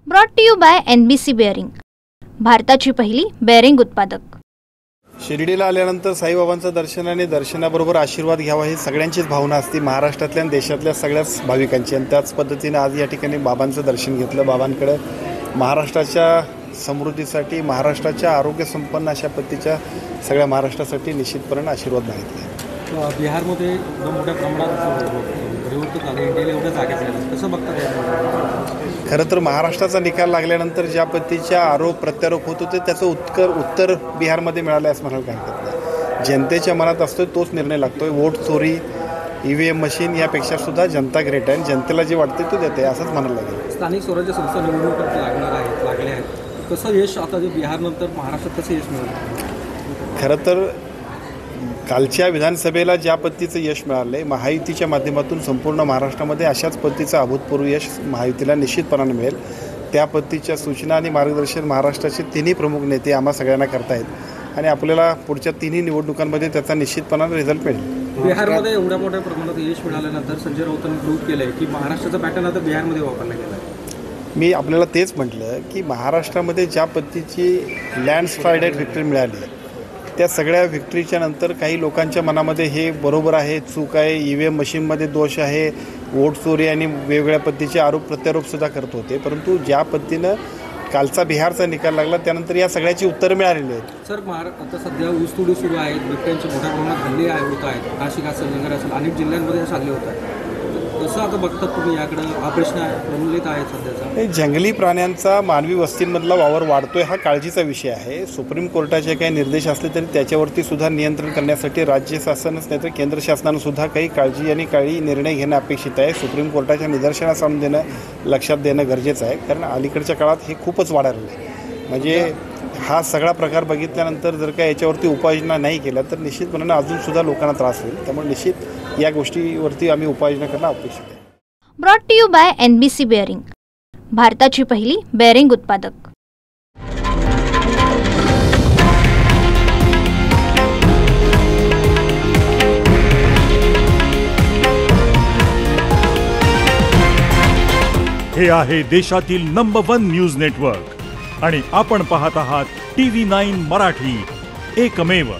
Brought to you by NBC bearing, भारताची पहिली bearing उत्पादक। शिर्डीला आल्यानंतर साईबाबांचं दर्शन आणि दर्शनाबरोबर आशीर्वाद घ्यावा ही सगळ्यांचीच भावना असते, महाराष्ट्रातल्या आणि देशातल्या सगळ्याच भाविकांची। आणि त्याच पद्धतीने आज या ठिकाणी बाबांचं दर्शन घेतलं। बाबांकडे महाराष्ट्राच्या समृद्धीसाठी, महाराष्ट्राच्या आरोग्यसंपन्न अशा पद्धतीच्या सगळ्या महाराष्ट्रासाठी निश्चितपणे आशीर्वाद मागितले। बिहारमध्ये एकदम मोठ्या प्रमाणात परिवर्तन झाले, इंडियाला एवढ्या जागेत राहिलं, कसं बघतात? खरं तर महाराष्ट्राचा निकाल लागल्यानंतर ज्या पद्धतीच्या आरोप प्रत्यारोप होत होते त्याचं उत्तर बिहारमध्ये मिळालं असं म्हणायला काय हरकत नाही। जनतेच्या मनात असतोय तोच निर्णय लागतोय। वोट चोरी, EVM मशीन यापेक्षा सुद्धा जनता ग्रेट आहे, जनतेला जे वाटते तो देते असंच म्हणायला लागेल। स्थानिक स्वराज्य संस्था निवडणुका लागले आहेत, कसं यश आता जे बिहारनंतर महाराष्ट्रात कसं यश मिळालं? खरं तर कालच्या विधानसभेला ज्या पद्धतीचं यश मिळालं आहे, महायुतीच्या माध्यमातून संपूर्ण महाराष्ट्रामध्ये अशाच पद्धतीचं अभूतपूर्व यश महायुतीला निश्चितपणाने मिळेल। त्या पद्धतीच्या सूचना आणि मार्गदर्शन महाराष्ट्राचे तिन्ही प्रमुख नेते आम्हा सगळ्यांना करतायत आणि आपल्याला पुढच्या तिन्ही निवडणुकांमध्ये त्याचा निश्चितपणाने रिझल्ट मिळेल। बिहारमध्ये एवढ्या मोठ्या प्रमाणात यश मिळाल्यानंतर संजय राऊतांनी प्रूव्ह केलं आहे की महाराष्ट्राचा पॅटर्न आता बिहारमध्ये वापरला गेला आहे। मी आपल्याला तेच म्हटलं की महाराष्ट्रामध्ये ज्या पद्धतीची लँडस्लाइडेड व्हिक्टरी मिळाली, त्या सगळ्या व्हिक्टरीच्या नंतर काही लोकांच्या मनामध्ये हे बरोबर आहे, चूक आहे, EVM मशीनमध्ये दोष आहे, वोट चोरी आणि वेगवेगळ्या पद्धतीचे आरोप प्रत्यारोपसुद्धा करत होते। परंतु ज्या पद्धतीनं कालचा बिहारचा निकाल लागला त्यानंतर या सगळ्याची उत्तरं मिळालेली आहेत। सर, आता सध्या ऊसतोडी सुरू आहेत, बिबट्यांचे मोठ्या प्रमाणात हल्ले होत आहेत, नाशिक असेल, नगर असेल, अनेक जिल्ह्यांमध्ये हल्ले होत आहेत। कसं आता बघतात तुम्ही याकडं? हा प्रश्न प्रमुलित आहे सध्याचा। जंगली प्राण्यांचा मानवी वस्तींमधला वावर वाढतोय हा काळजीचा विषय आहे। सुप्रीम कोर्टाचे काही निर्देश असले तरी त्याच्यावरती सुद्धा नियंत्रण करण्यासाठी राज्य शासनच नाही तर केंद्र शासनानं सुद्धा काही काळजी आणि काही निर्णय घेणं अपेक्षित आहे। सुप्रीम कोर्टाच्या निदर्शनास आणून देणं, लक्षात देणं गरजेचं आहे, कारण अलीकडच्या काळात हे खूपच वाढलं आहे। म्हणजे हा सगळा प्रकार बघितल्यानंतर जर का याच्यावरती उपाययोजना नाही केल्या तर निश्चितपणे अजूनसुद्धा लोकांना त्रास होईल। त्यामुळे निश्चित या गोष्टीवरती आम्ही उपाययोजना करणं अपेक्षित आहे। Brought to you by NBC bearing, भारताची पहिली बेअरिंग उत्पादक। हे आहे देशातील नंबर 1 न्यूज नेटवर्क आणि आपण पाहत आहात TV9 मराठी, एकमेव।